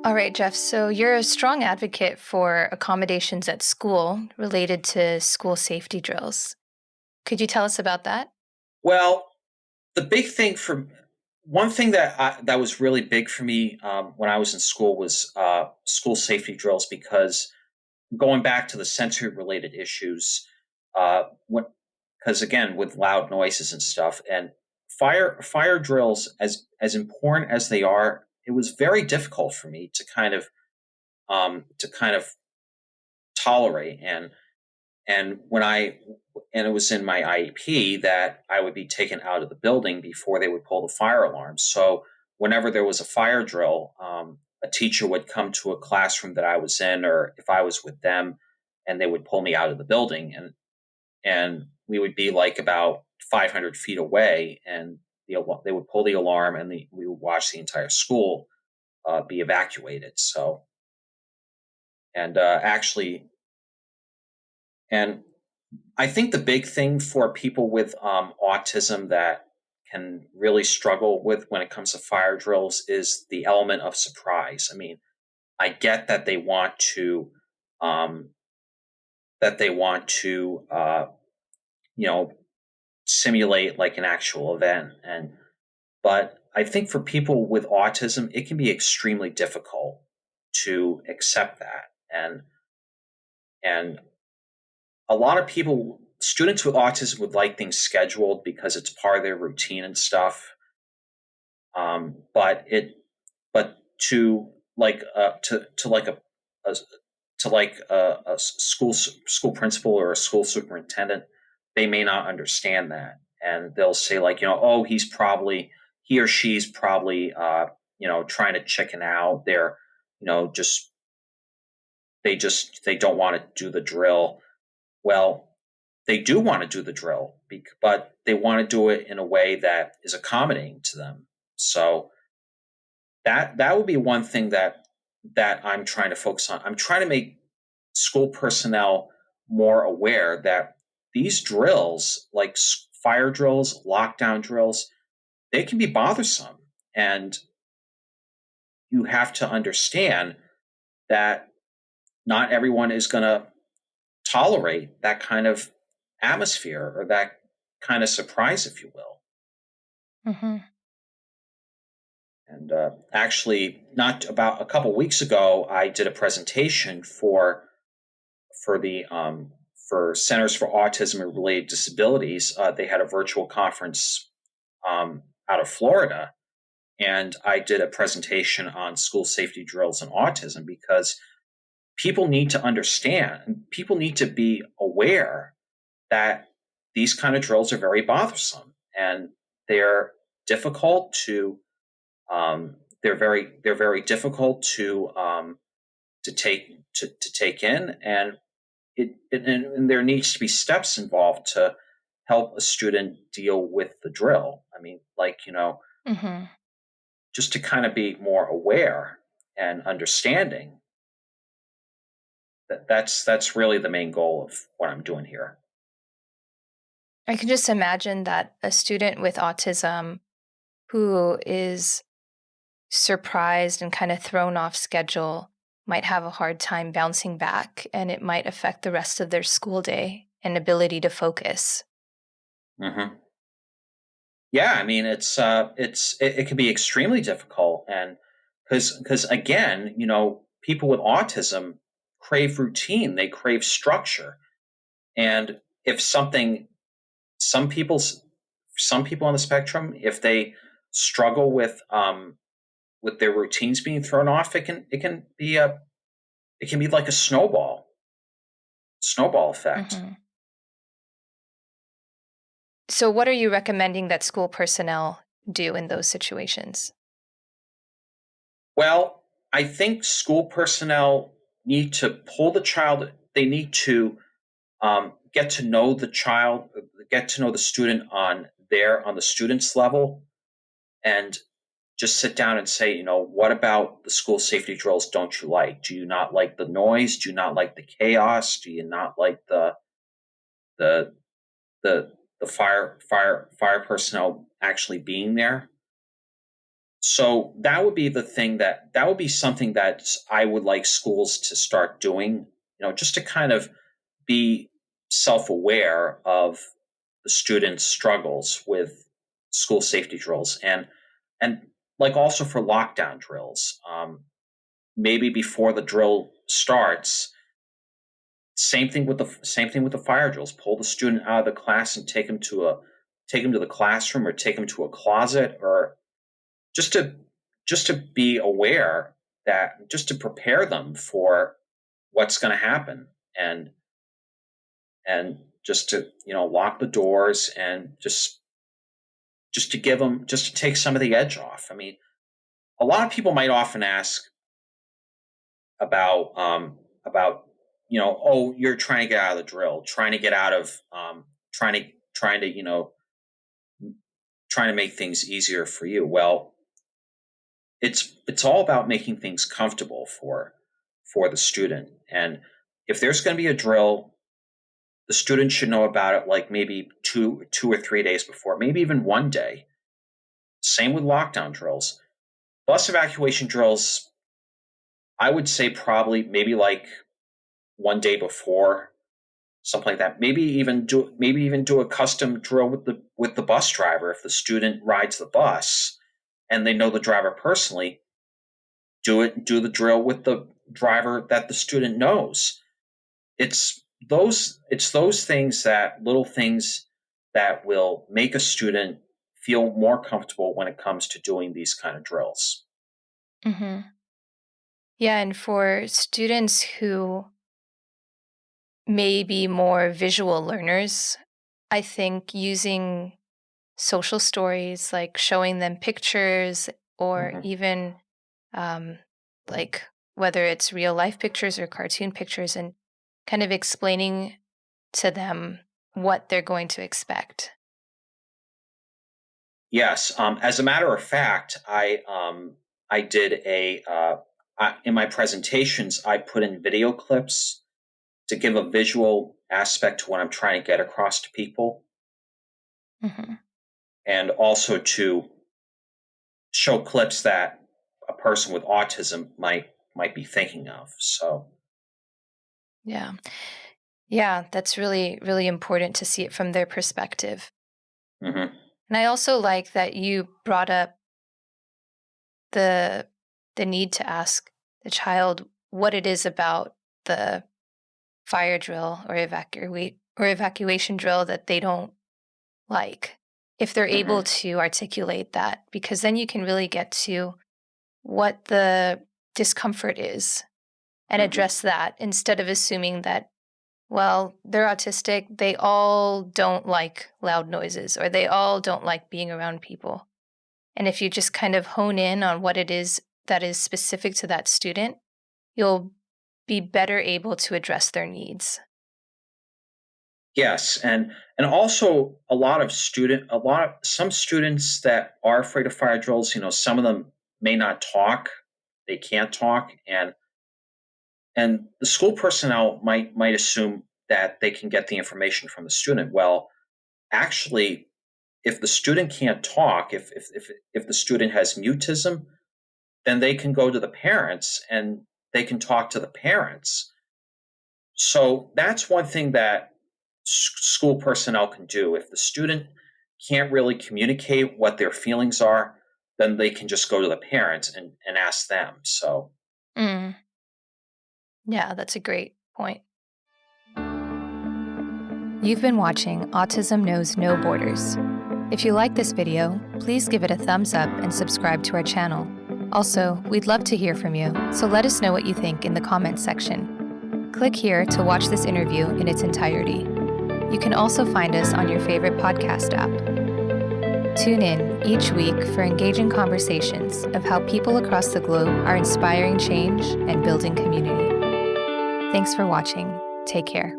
All right, Jeff. So you're a strong advocate for accommodations at school related to school safety drills. Could you tell us about that? Well, the big thing for one thing that was really big for me when I was in school was school safety drills because going back to the sensory related issues, because again with loud noises and stuff and fire drills as important as they are, it was very difficult for me to kind of tolerate and when I and it was in my IEP that I would be taken out of the building before they would pull the fire alarm. So whenever there was a fire drill, a teacher would come to a classroom that I was in, or if I was with them, and they would pull me out of the building, and we would be like about 500 feet away, and they would pull the alarm, and we would watch the entire school be evacuated. So and actually, and I think the big thing for people with autism that can really struggle with when it comes to fire drills is the element of surprise. I mean, I get um, that they want to you know simulate like an actual event, but I think for people with autism, it can be extremely difficult to accept that, and a lot of people, students with autism, would like things scheduled because it's part of their routine and stuff. But to like to like a to like a school principal or a school superintendent, they may not understand that, and they'll say like, oh, he or she's probably trying to chicken out. They're just they don't want to do the drill. Well, they do want to do the drill, but they want to do it in a way that is accommodating to them. So that would be one thing that I'm trying to focus on. I'm trying to make school personnel more aware that these drills, like fire drills, lockdown drills, they can be bothersome, and you have to understand that not everyone is going to tolerate that kind of atmosphere or that kind of surprise, if you will. Hmm. And actually, not about a couple weeks ago, I did a presentation for the for Centers for Autism and Related Disabilities. They had a virtual conference out of Florida, and I did a presentation on school safety drills and autism because people need to understand, and people need to be aware that these kind of drills are very bothersome and they're difficult to they're very difficult to take in, and and there needs to be steps involved to help a student deal with the drill. I mean, like Hmm. just to kind of be more aware and understanding that's really the main goal of what I'm doing here. I can just imagine that a student with autism who is surprised and kind of thrown off schedule might have a hard time bouncing back, and it might affect the rest of their school day and ability to focus. Hmm. Yeah, I mean it can be extremely difficult, and because again, people with autism crave routine, they crave structure, and if some people's some people on the spectrum, if they struggle with their routines being thrown off, it can be like a snowball effect. Hmm. So, what are you recommending that school personnel do in those situations? Well, I think school personnel need to pull the child. They need to get to know the child, get to know the student on the student's level, and just sit down and say, what about the school safety drills don't you like? Do you not like the noise? Do you not like the chaos? Do you not like the the fire personnel actually being there? So that would be the thing that would be something that I would like schools to start doing, just to kind of be self-aware of the students' struggles with school safety drills, and like also for lockdown drills. Maybe before the drill starts, same thing with the fire drills. Pull the student out of the class and take him to the classroom, or take him to a closet, or just to be aware, that just to prepare them for what's going to happen, and just to lock the doors, and just to give them, just to take some of the edge off. I mean, a lot of people might often ask about oh, you're trying to get out of the drill, trying to get out of trying to trying to make things easier for you. Well, it's all about making things comfortable for the student. And if there's going to be a drill, the student should know about it like maybe 2 or 3 days before, maybe even one day. Same with lockdown drills. Bus evacuation drills, I would say probably maybe like one day before, something like that. Maybe even do a custom drill with the bus driver. If the student rides the bus and they know the driver personally, do the drill with the driver that the student knows. It's those things, that little things, that will make a student feel more comfortable when it comes to doing these kind of drills. Mm-hmm. Yeah, and for students who may be more visual learners, I think using social stories, like showing them pictures, or Mm-hmm. even like whether it's real life pictures or cartoon pictures, and kind of explaining to them what they're going to expect. Yes. As a matter of fact, I did in my presentations, I put in video clips to give a visual aspect to what I'm trying to get across to people, Mm-hmm. and also to show clips that a person with autism might be thinking of. So Yeah, that's really, really important to see it from their perspective. mm-hmm. And I also like that you brought up the need to ask the child what it is about the fire drill or evacuation drill that they don't like, if they're able Mm-hmm. to articulate that, because then you can really get to what the discomfort is and Mm-hmm. address that, instead of assuming that, well, they're autistic, they all don't like loud noises, or they all don't like being around people. And if you just kind of hone in on what it is that is specific to that student, you'll be better able to address their needs. Yes, and also some students that are afraid of fire drills, some of them may not talk, they can't talk, and the school personnel might assume that they can get the information from the student. Well, actually, if the student can't talk, if the student has mutism, then they can go to the parents and they can talk to the parents. So that's one thing that school personnel can do. If the student can't really communicate what their feelings are, then they can just go to the parents and ask them. So Mm. Yeah, that's a great point. You've been watching Autism Knows No Borders. If you like this video, please give it a thumbs up and subscribe to our channel. Also, we'd love to hear from you, so let us know what you think in the comments section. Click here to watch this interview in its entirety. You can also find us on your favorite podcast app. Tune in each week for engaging conversations of how people across the globe are inspiring change and building community. Thanks for watching. Take care.